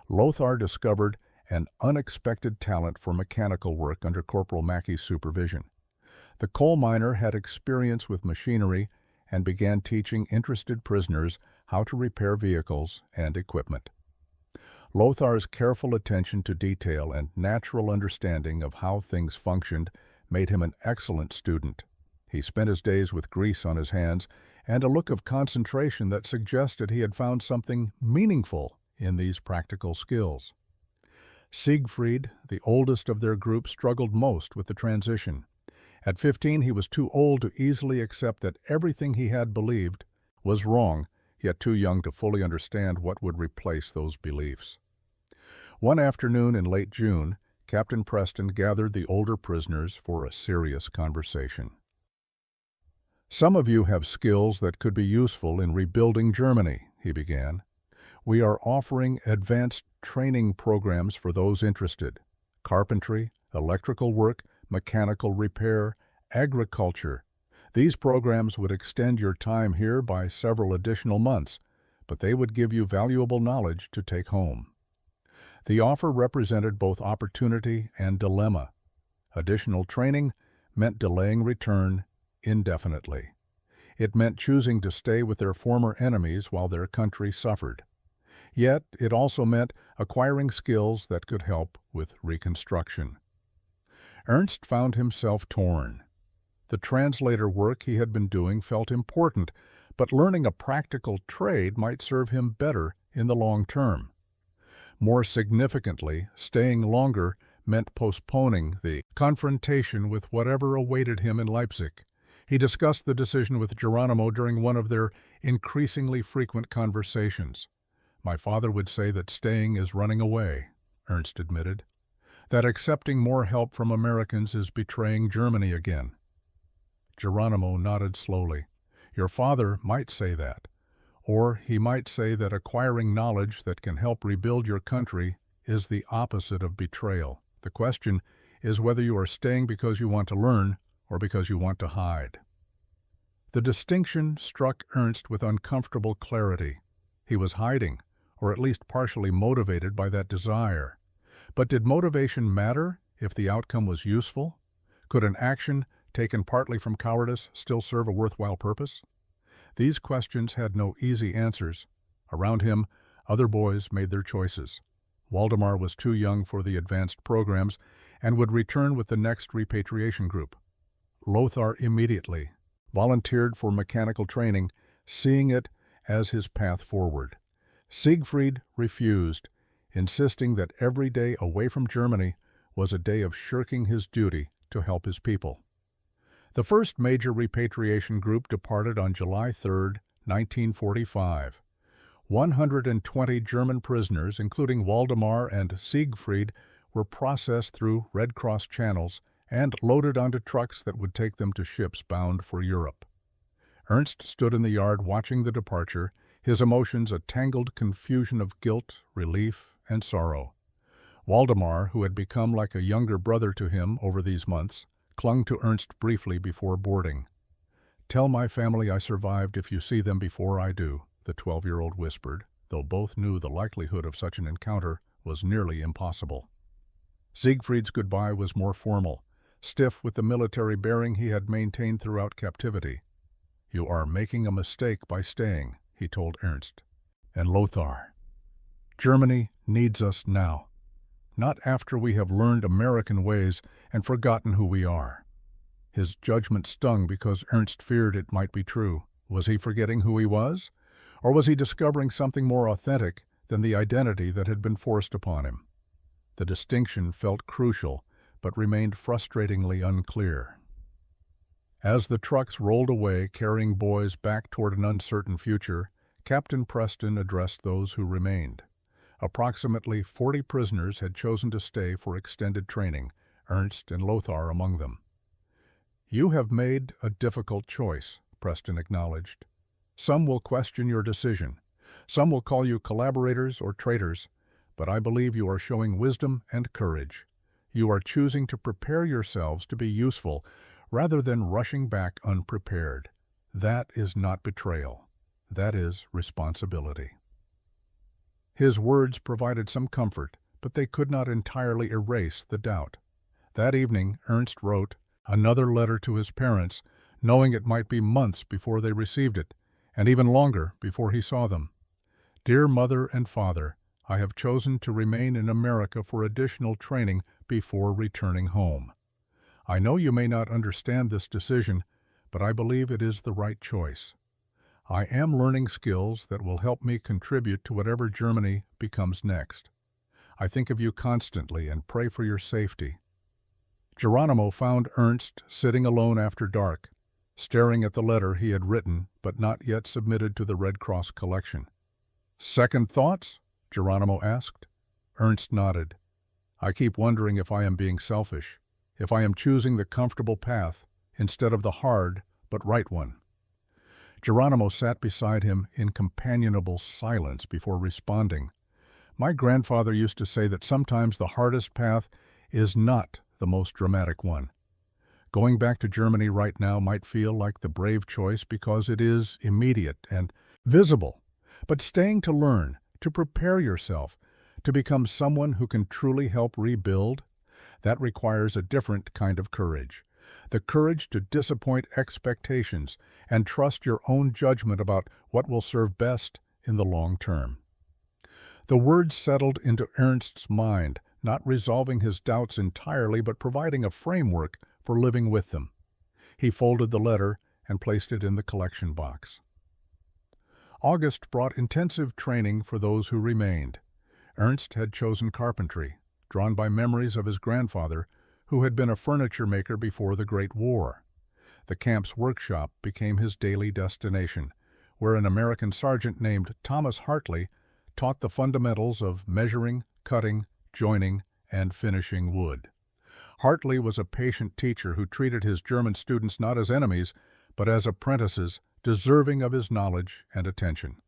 Lothar discovered an unexpected talent for mechanical work under Corporal Mackey's supervision. The coal miner had experience with machinery and began teaching interested prisoners how to repair vehicles and equipment. Lothar's careful attention to detail and natural understanding of how things functioned made him an excellent student. He spent his days with grease on his hands and a look of concentration that suggested he had found something meaningful in these practical skills. Siegfried, the oldest of their group, struggled most with the transition. At 15, he was too old to easily accept that everything he had believed was wrong, yet too young to fully understand what would replace those beliefs. One afternoon in late June, Captain Preston gathered the older prisoners for a serious conversation. "Some of you have skills that could be useful in rebuilding Germany," he began. "We are offering advanced training programs for those interested. Carpentry, electrical work, mechanical repair, agriculture. These programs would extend your time here by several additional months, but they would give you valuable knowledge to take home." The offer represented both opportunity and dilemma. Additional training meant delaying return indefinitely. It meant choosing to stay with their former enemies while their country suffered. Yet it also meant acquiring skills that could help with reconstruction. Ernst found himself torn. The translator work he had been doing felt important, but learning a practical trade might serve him better in the long term. More significantly, staying longer meant postponing the confrontation with whatever awaited him in Leipzig. He discussed the decision with Geronimo during one of their increasingly frequent conversations. "My father would say that staying is running away," Ernst admitted. "That accepting more help from Americans is betraying Germany again." Geronimo nodded slowly. "Your father might say that. Or he might say that acquiring knowledge that can help rebuild your country is the opposite of betrayal. The question is whether you are staying because you want to learn or because you want to hide." The distinction struck Ernst with uncomfortable clarity. He was hiding, or at least partially motivated by that desire. But did motivation matter if the outcome was useful? Could an action, taken partly from cowardice, still serve a worthwhile purpose? These questions had no easy answers. Around him, other boys made their choices. Waldemar was too young for the advanced programs and would return with the next repatriation group. Lothar immediately volunteered for mechanical training, seeing it as his path forward. Siegfried refused, insisting that every day away from Germany was a day of shirking his duty to help his people. The first major repatriation group departed on July 3, 1945. 120 German prisoners, including Waldemar and Siegfried, were processed through Red Cross channels and loaded onto trucks that would take them to ships bound for Europe. Ernst stood in the yard watching the departure, his emotions a tangled confusion of guilt, relief, and sorrow. Waldemar, who had become like a younger brother to him over these months, clung to Ernst briefly before boarding. "Tell my family I survived if you see them before I do," the 12-year-old whispered, though both knew the likelihood of such an encounter was nearly impossible. Siegfried's goodbye was more formal, stiff with the military bearing he had maintained throughout captivity. "You are making a mistake by staying," he told Ernst. "And Lothar, Germany needs us now, not after we have learned American ways and forgotten who we are." His judgment stung because Ernst feared it might be true. Was he forgetting who he was? Or was he discovering something more authentic than the identity that had been forced upon him? The distinction felt crucial, but remained frustratingly unclear. As the trucks rolled away carrying boys back toward an uncertain future, Captain Preston addressed those who remained. Approximately 40 prisoners had chosen to stay for extended training, Ernst and Lothar among them. "You have made a difficult choice," Preston acknowledged. "Some will question your decision. Some will call you collaborators or traitors, but I believe you are showing wisdom and courage. You are choosing to prepare yourselves to be useful rather than rushing back unprepared. That is not betrayal. That is responsibility." His words provided some comfort, but they could not entirely erase the doubt. That evening, Ernst wrote another letter to his parents, knowing it might be months before they received it, and even longer before he saw them. "Dear Mother and Father, I have chosen to remain in America for additional training before returning home. I know you may not understand this decision, but I believe it is the right choice. I am learning skills that will help me contribute to whatever Germany becomes next. I think of you constantly and pray for your safety." Geronimo found Ernst sitting alone after dark, staring at the letter he had written but not yet submitted to the Red Cross collection. "Second thoughts?" Geronimo asked. Ernst nodded. "I keep wondering if I am being selfish, if I am choosing the comfortable path instead of the hard but right one." Geronimo sat beside him in companionable silence before responding. "My grandfather used to say that sometimes the hardest path is not the most dramatic one. Going back to Germany right now might feel like the brave choice because it is immediate and visible. But staying to learn, to prepare yourself, to become someone who can truly help rebuild, that requires a different kind of courage. The courage to disappoint expectations and trust your own judgment about what will serve best in the long term." The words settled into Ernst's mind, not resolving his doubts entirely but providing a framework for living with them. He folded the letter and placed it in the collection box. August brought intensive training for those who remained. Ernst had chosen carpentry, drawn by memories of his grandfather, who had been a furniture maker before the Great War. The camp's workshop became his daily destination, where an American sergeant named Thomas Hartley taught the fundamentals of measuring, cutting, joining, and finishing wood. Hartley was a patient teacher who treated his German students not as enemies, but as apprentices deserving of his knowledge and attention.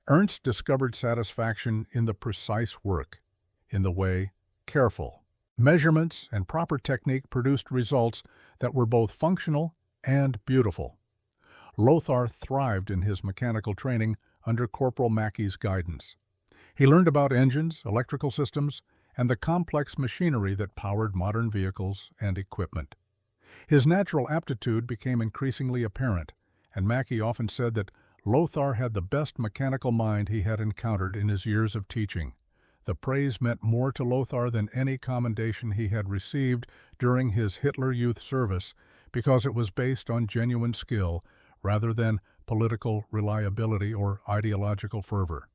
Ernst discovered satisfaction in the precise work, in the way careful measurements and proper technique produced results that were both functional and beautiful. Lothar thrived in his mechanical training under Corporal Mackey's guidance. He learned about engines, electrical systems, and the complex machinery that powered modern vehicles and equipment. His natural aptitude became increasingly apparent, and Mackey often said that Lothar had the best mechanical mind he had encountered in his years of teaching. The praise meant more to Lothar than any commendation he had received during his Hitler Youth service because it was based on genuine skill rather than political reliability or ideological fervor.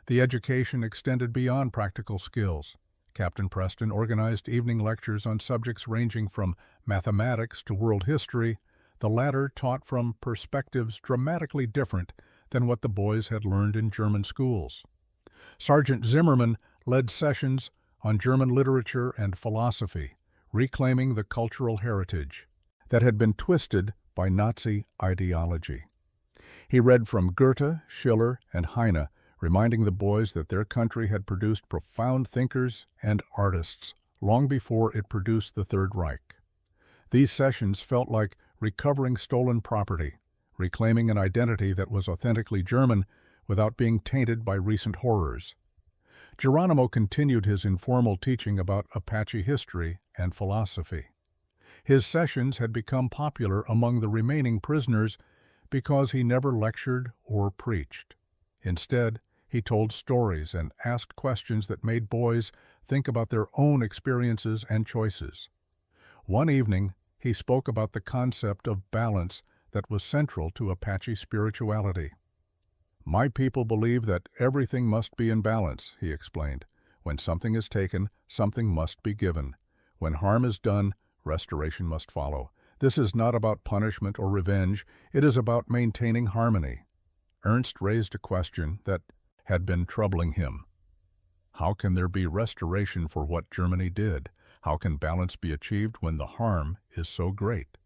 The education extended beyond practical skills. Captain Preston organized evening lectures on subjects ranging from mathematics to world history, the latter taught from perspectives dramatically different than what the boys had learned in German schools. Sergeant Zimmerman led sessions on German literature and philosophy, reclaiming the cultural heritage that had been twisted by Nazi ideology. He read from Goethe, Schiller, and Heine, reminding the boys that their country had produced profound thinkers and artists long before it produced the Third Reich. These sessions felt like recovering stolen property, reclaiming an identity that was authentically German without being tainted by recent horrors. Geronimo continued his informal teaching about Apache history and philosophy. His sessions had become popular among the remaining prisoners because he never lectured or preached. Instead, he told stories and asked questions that made boys think about their own experiences and choices. One evening, he spoke about the concept of balance that was central to Apache spirituality. "My people believe that everything must be in balance," he explained. "When something is taken, something must be given. When harm is done, restoration must follow. This is not about punishment or revenge, it is about maintaining harmony." Ernst raised a question that had been troubling him. How can there be restoration for what Germany did? How can balance be achieved when the harm is so great?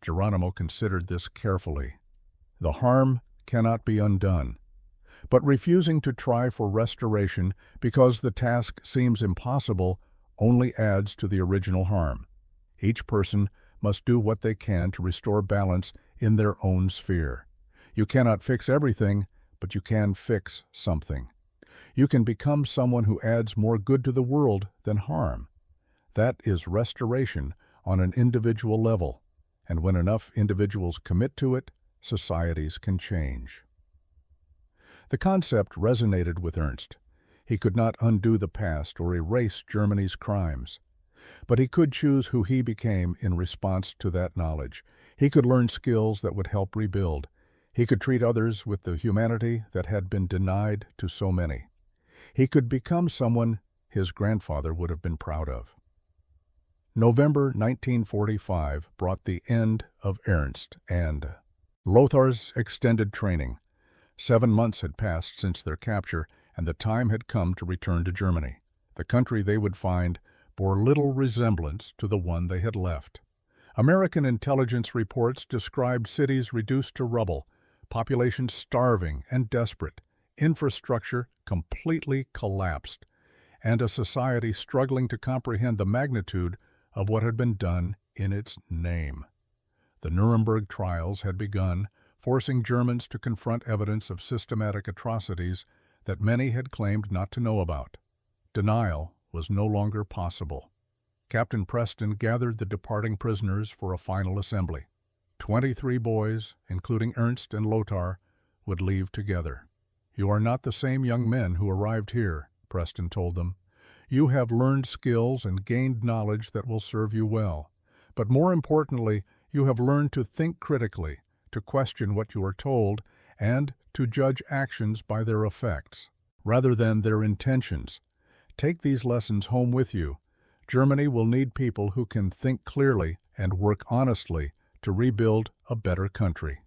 Geronimo considered this carefully. The harm cannot be undone. But refusing to try for restoration because the task seems impossible only adds to the original harm. Each person must do what they can to restore balance in their own sphere. You cannot fix everything, but you can fix something. You can become someone who adds more good to the world than harm. That is restoration on an individual level, and when enough individuals commit to it, societies can change. The concept resonated with Ernst. He could not undo the past or erase Germany's crimes, but he could choose who he became in response to that knowledge. He could learn skills that would help rebuild. He could treat others with the humanity that had been denied to so many. He could become someone his grandfather would have been proud of. November 1945 brought the end of Ernst and Lothar's extended training. 7 months had passed since their capture, and the time had come to return to Germany. The country they would find bore little resemblance to the one they had left. American intelligence reports described cities reduced to rubble, population starving and desperate, infrastructure completely collapsed, and a society struggling to comprehend the magnitude of what had been done in its name. The Nuremberg trials had begun, forcing Germans to confront evidence of systematic atrocities that many had claimed not to know about. Denial was no longer possible. Captain Preston gathered the departing prisoners for a final assembly. 23 boys, including Ernst and Lothar, would leave together. "You are not the same young men who arrived here," Preston told them. "You have learned skills and gained knowledge that will serve you well. But more importantly, you have learned to think critically, to question what you are told, and to judge actions by their effects, rather than their intentions. Take these lessons home with you. Germany will need people who can think clearly and work honestly to rebuild a better country."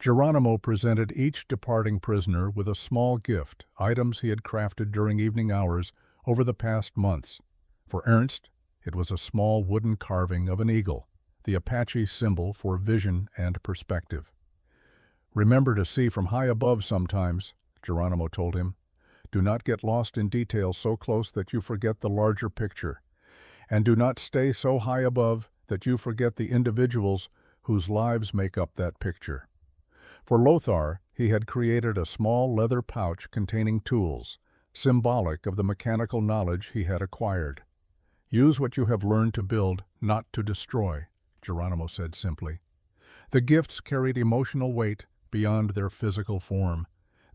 Geronimo presented each departing prisoner with a small gift, items he had crafted during evening hours over the past months. For Ernst, it was a small wooden carving of an eagle, the Apache symbol for vision and perspective. "Remember to see from high above sometimes," Geronimo told him. "Do not get lost in details so close that you forget the larger picture. And do not stay so high above that you forget the individuals whose lives make up that picture." For Lothar, he had created a small leather pouch containing tools, symbolic of the mechanical knowledge he had acquired. "Use what you have learned to build, not to destroy," Geronimo said simply. The gifts carried emotional weight beyond their physical form.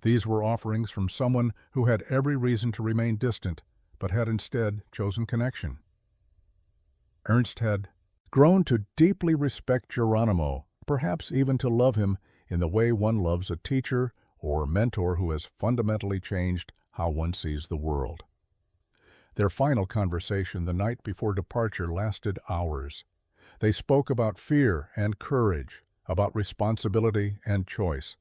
These were offerings from someone who had every reason to remain distant, but had instead chosen connection. Ernst had grown to deeply respect Geronimo, perhaps even to love him in the way one loves a teacher or mentor who has fundamentally changed how one sees the world. Their final conversation the night before departure lasted hours. They spoke about fear and courage, about responsibility and choice,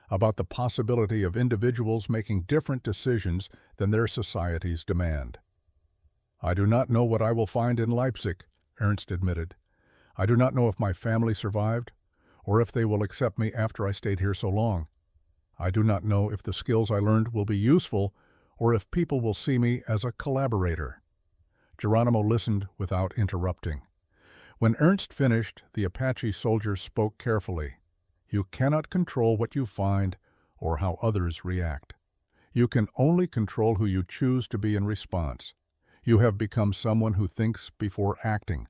about the possibility of individuals making different decisions than their societies demand. "I do not know what I will find in Leipzig," Ernst admitted. "I do not know if my family survived, or if they will accept me after I stayed here so long. I do not know if the skills I learned will be useful, or if people will see me as a collaborator." Geronimo listened without interrupting. When Ernst finished, the Apache soldier spoke carefully. "You cannot control what you find or how others react. You can only control who you choose to be in response. You have become someone who thinks before acting,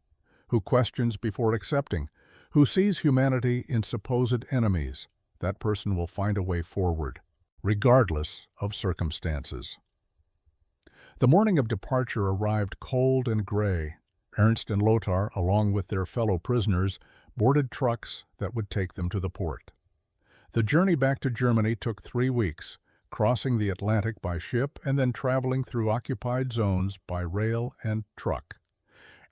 who questions before accepting, who sees humanity in supposed enemies. That person will find a way forward, regardless of circumstances. The morning of departure arrived cold and gray. Ernst and Lothar, along with their fellow prisoners, boarded trucks that would take them to the port. The journey back to Germany took 3 weeks, crossing the Atlantic by ship and then traveling through occupied zones by rail and truck.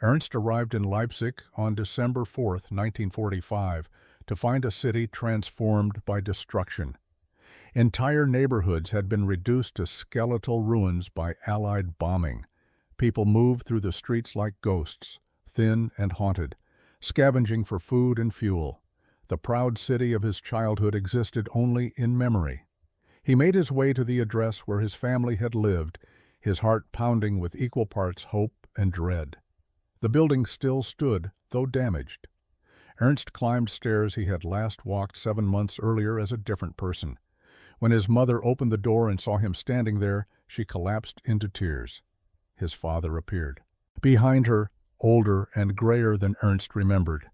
Ernst arrived in Leipzig on December 4, 1945, to find a city transformed by destruction. Entire neighborhoods had been reduced to skeletal ruins by Allied bombing. People moved through the streets like ghosts, thin and haunted, scavenging for food and fuel. The proud city of his childhood existed only in memory. He made his way to the address where his family had lived, his heart pounding with equal parts hope and dread. The building still stood, though damaged. Ernst climbed stairs he had last walked 7 months earlier as a different person. When his mother opened the door and saw him standing there, she collapsed into tears. His father appeared. Behind her, older and grayer than Ernst remembered.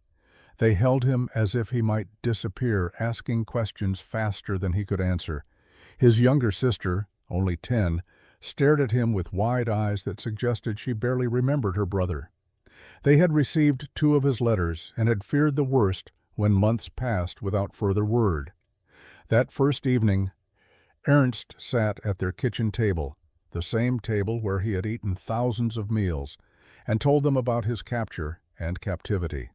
They held him as if he might disappear, asking questions faster than he could answer. His younger sister, only 10, stared at him with wide eyes that suggested she barely remembered her brother. They had received 2 of his letters and had feared the worst when months passed without further word. That first evening, Ernst sat at their kitchen table, the same table where he had eaten thousands of meals, and told them about his capture and captivity.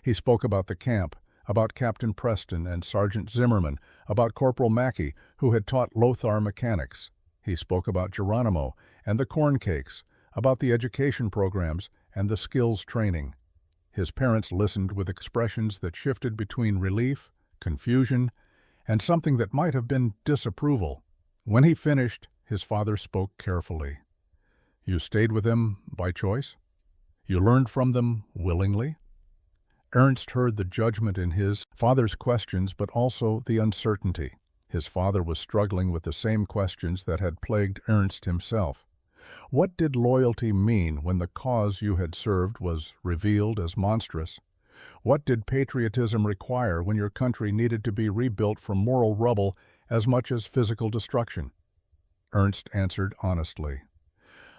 He spoke about the camp, about Captain Preston and Sergeant Zimmerman, about Corporal Mackey, who had taught Lothar mechanics. He spoke about Geronimo and the corn cakes, about the education programs and the skills training. His parents listened with expressions that shifted between relief, confusion, and something that might have been disapproval. When he finished, his father spoke carefully. "You stayed with them by choice? You learned from them willingly?" Ernst heard the judgment in his father's questions, but also the uncertainty. His father was struggling with the same questions that had plagued Ernst himself. What did loyalty mean when the cause you had served was revealed as monstrous? What did patriotism require when your country needed to be rebuilt from moral rubble as much as physical destruction? Ernst answered honestly.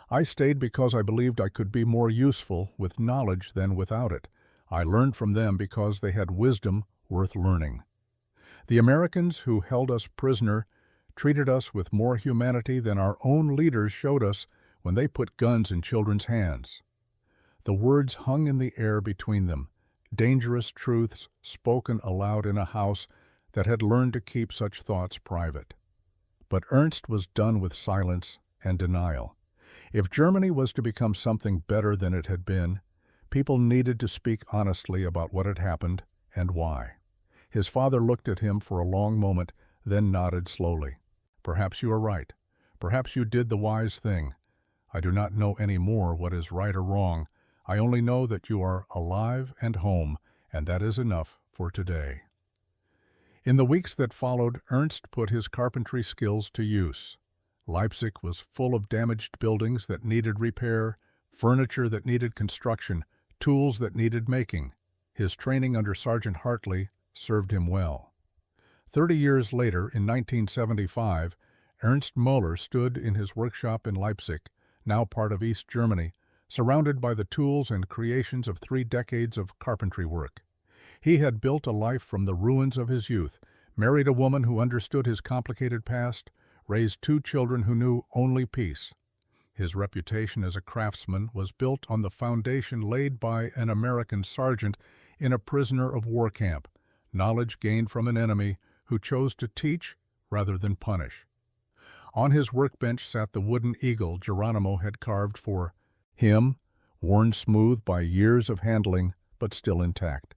"I stayed because I believed I could be more useful with knowledge than without it. I learned from them because they had wisdom worth learning. The Americans who held us prisoner treated us with more humanity than our own leaders showed us when they put guns in children's hands." The words hung in the air between them, dangerous truths spoken aloud in a house that had learned to keep such thoughts private. But Ernst was done with silence and denial. If Germany was to become something better than it had been, people needed to speak honestly about what had happened and why. His father looked at him for a long moment, then nodded slowly. "Perhaps you are right. Perhaps you did the wise thing. I do not know any more what is right or wrong. I only know that you are alive and home, and that is enough for today." In the weeks that followed, Ernst put his carpentry skills to use. Leipzig was full of damaged buildings that needed repair, furniture that needed construction, tools that needed making. His training under Sergeant Hartley served him well. 30 years later, in 1975, Ernst Moeller stood in his workshop in Leipzig, now part of East Germany, surrounded by the tools and creations of 3 decades of carpentry work. He had built a life from the ruins of his youth, married a woman who understood his complicated past, raised 2 children who knew only peace. His reputation as a craftsman was built on the foundation laid by an American sergeant in a prisoner of war camp, knowledge gained from an enemy who chose to teach rather than punish. On his workbench sat the wooden eagle Geronimo had carved for him, worn smooth by years of handling, but still intact.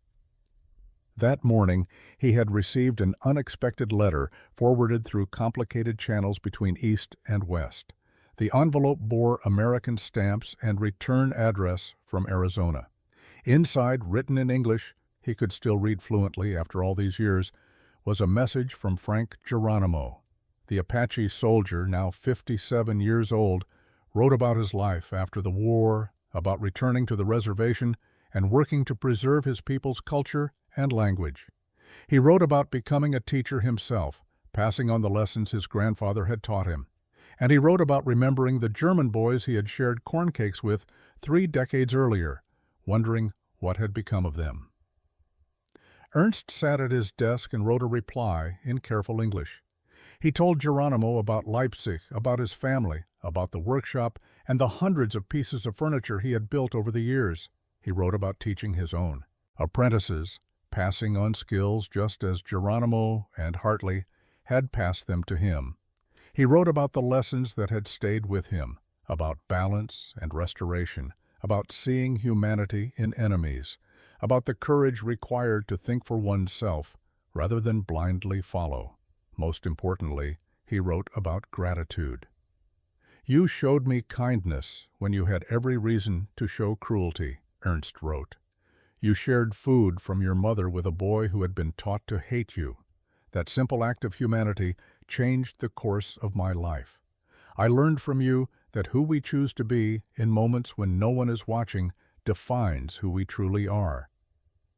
That morning, he had received an unexpected letter forwarded through complicated channels between East and West. The envelope bore American stamps and return address from Arizona. Inside, written in English, he could still read fluently after all these years, was a message from Frank Geronimo. The Apache soldier, now 57 years old, wrote about his life after the war, about returning to the reservation and working to preserve his people's culture and language. He wrote about becoming a teacher himself, passing on the lessons his grandfather had taught him. And he wrote about remembering the German boys he had shared corn cakes with 3 decades earlier, wondering what had become of them. Ernst sat at his desk and wrote a reply in careful English. He told Geronimo about Leipzig, about his family, about the workshop, and the hundreds of pieces of furniture he had built over the years. He wrote about teaching his own apprentices, passing on skills just as Geronimo and Hartley had passed them to him. He wrote about the lessons that had stayed with him, about balance and restoration, about seeing humanity in enemies, about the courage required to think for oneself rather than blindly follow. Most importantly, he wrote about gratitude. "You showed me kindness when you had every reason to show cruelty," Ernst wrote. "You shared food from your mother with a boy who had been taught to hate you. That simple act of humanity changed the course of my life. I learned from you that who we choose to be in moments when no one is watching defines who we truly are.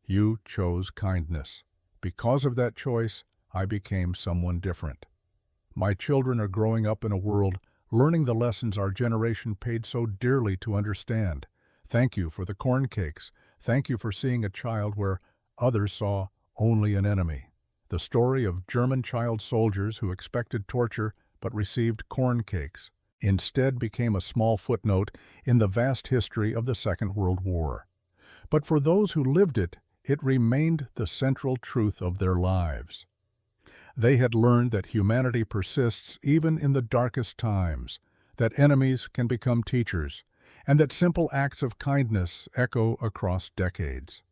You chose kindness. Because of that choice, I became someone different. My children are growing up in a world learning the lessons our generation paid so dearly to understand. Thank you for the corn cakes. Thank you for seeing a child where others saw only an enemy." The story of German child soldiers who expected torture but received corn cakes instead became a small footnote in the vast history of the Second World War. But for those who lived it, it remained the central truth of their lives. They had learned that humanity persists even in the darkest times, that enemies can become teachers, and that simple acts of kindness echo across decades.